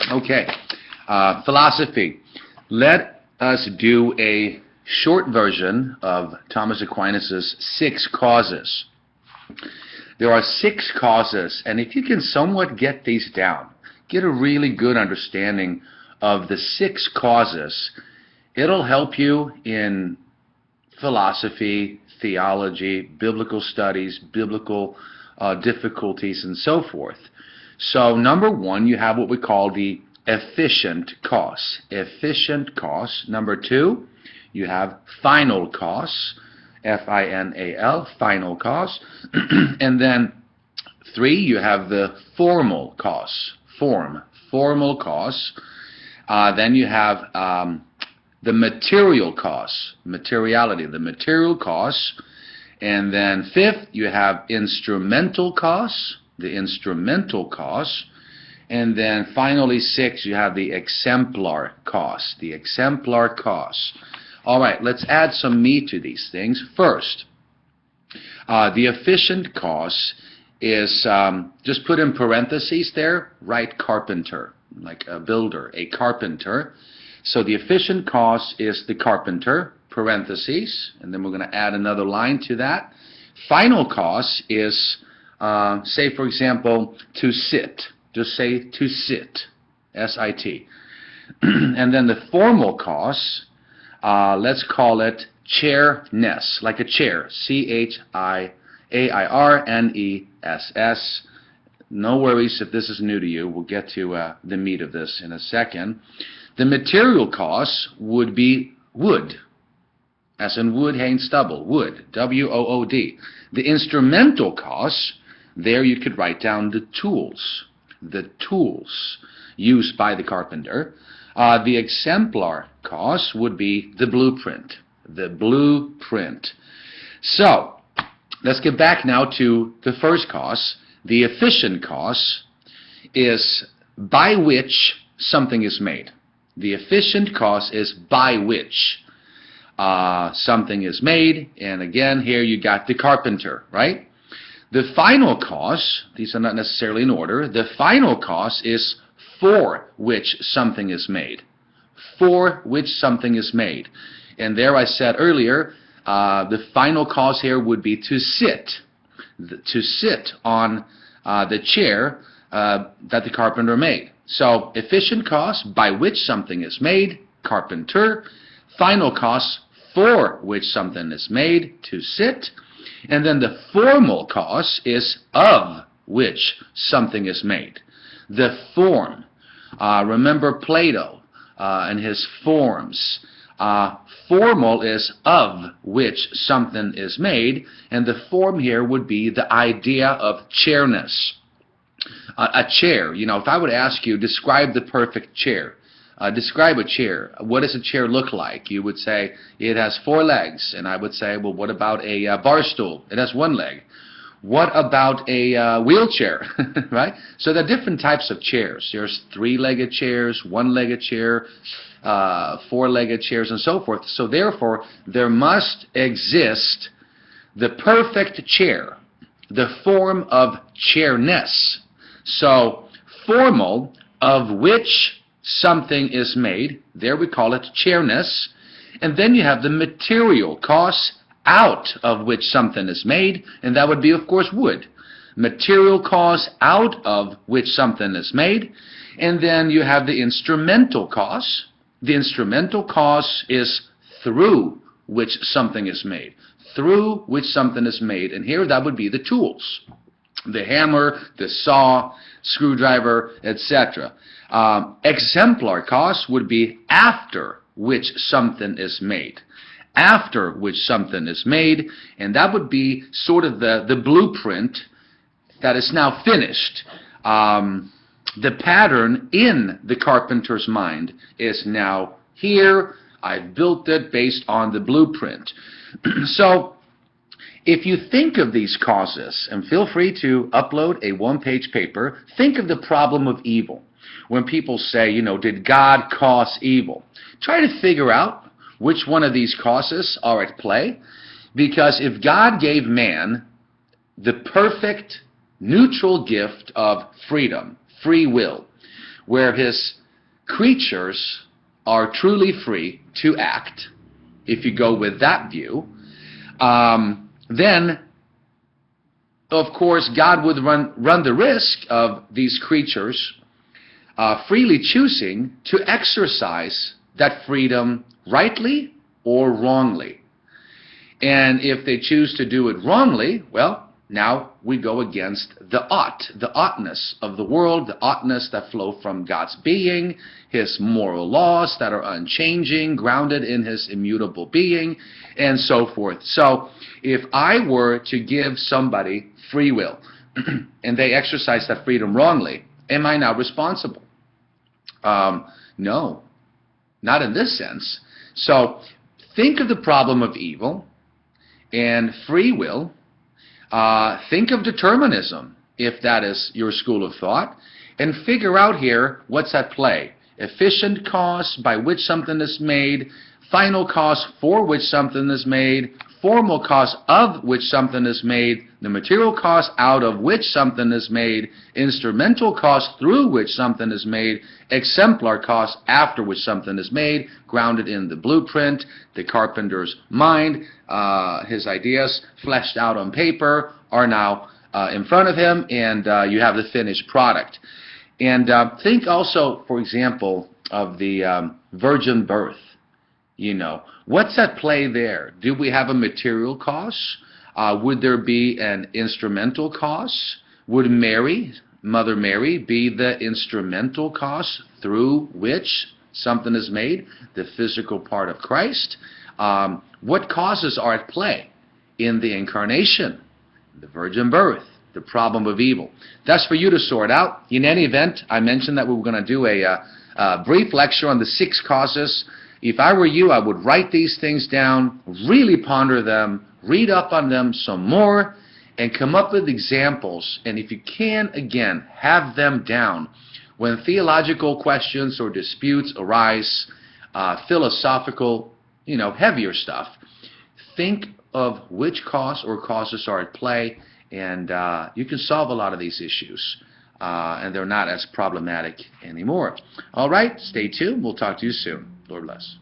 Okay, philosophy. Let us do a short version of Thomas Aquinas' 6 causes. There are 6 causes, and if you can somewhat get these down, get a really good understanding of the 6 causes, it'll help you in philosophy, theology, biblical studies, biblical difficulties, and so forth. So number 1, you have what we call the efficient cause. Efficient cause. Number 2, you have final cause. F-I-N-A-L, final cause. And then 3, you have the formal cause. Formal cause. Then you have the material cause. Materiality, the material cause. And then 5th, you have instrumental cause. The instrumental cause. And then finally 6, you have the exemplar cause. The exemplar cause. All right, let's add some meat to these things. First, the efficient cause is, just put in parentheses there, write carpenter, like a builder, a carpenter. So the efficient cause is the carpenter, parentheses, and then we're going to add another line to that. Final cause is, say for example, to sit. Just say to sit, S-I-T. And then the formal cause, let's call it chairness, like a chair, C-H-I-A-I-R-N-E-S-S. No worries if this is new to you. We'll get to the meat of this in a second. The material cause would be wood, as in wood, hay, and stubble, wood, W-O-O-D. The instrumental cause, there you could write down the tools used by the carpenter. The exemplar cause would be the blueprint. So, let's get back now to the first cause. The efficient cause is by which something is made. The efficient cause is by which something is made. And again, here you got the carpenter, right? The final cause, these are not necessarily in order, the final cause is for which something is made. For which something is made. And there I said earlier, the final cause here would be to sit. To sit on the chair that the carpenter made. So, efficient cause, by which something is made, carpenter. Final cause, for which something is made, to sit. And then the formal cause is of which something is made. The form. Remember Plato and his forms. Formal is of which something is made, and the form here would be the idea of chairness. A chair, you know, if I would ask you, describe the perfect chair. Describe a chair. What does a chair look like? You would say, it has 4 legs. And I would say, well, what about a bar stool? It has 1 leg. What about a wheelchair? Right? So there are different types of chairs. There's 3-legged chairs, 1-legged chair, 4-legged chairs, and so forth. So therefore, there must exist the perfect chair, the form of chairness. So, formal, of which something is made, there we call it chairness. And then you have the material cause, out of which something is made, and that would be, of course, wood. Material cause, out of which something is made. And then you have the instrumental cause. The instrumental cause is through which something is made. Through which something is made. And here that would be the tools. The hammer, the saw, screwdriver, etc. Exemplar cause would be after which something is made. After which something is made, and that would be sort of the blueprint that is now finished. The pattern in the carpenter's mind is now here. I've built it based on the blueprint. So, if you think of these causes, and feel free to upload a 1-page paper, think of the problem of evil. When people say, you know, did God cause evil? Try to figure out which one of these causes are at play. Because if God gave man the perfect neutral gift of freedom, free will, where his creatures are truly free to act, if you go with that view, then, of course, God would run the risk of these creatures freely choosing to exercise that freedom rightly or wrongly. And if they choose to do it wrongly, well, now we go against the oughtness of the world, the oughtness that flow from God's being, His moral laws that are unchanging, grounded in His immutable being, and so forth. So, if I were to give somebody free will, and they exercise that freedom wrongly, am I now responsible? No, not in this sense. So, think of the problem of evil and free will. Think of determinism, if that is your school of thought, and figure out here what's at play. Efficient cause by which something is made, final cause for which something is made, formal cause of which something is made, the material cause out of which something is made, instrumental cause through which something is made, exemplar cause after which something is made, grounded in the blueprint, the carpenter's mind, his ideas fleshed out on paper are now in front of him, and you have the finished product. And think also, for example, of the virgin birth. You know, what's at play there? Do we have a material cause? Would there be an instrumental cause? Would Mary, Mother Mary, be the instrumental cause through which something is made, the physical part of Christ? What causes are at play in the incarnation, the virgin birth, the problem of evil? That's for you to sort out. In any event, I mentioned that we were going to do a brief lecture on the 6 causes. If I were you, I would write these things down, really ponder them, read up on them some more, and come up with examples. And if you can, again, have them down. When theological questions or disputes arise, philosophical, heavier stuff, think of which cause or causes are at play, and you can solve a lot of these issues. And they're not as problematic anymore. All right, stay tuned. We'll talk to you soon. Lord bless.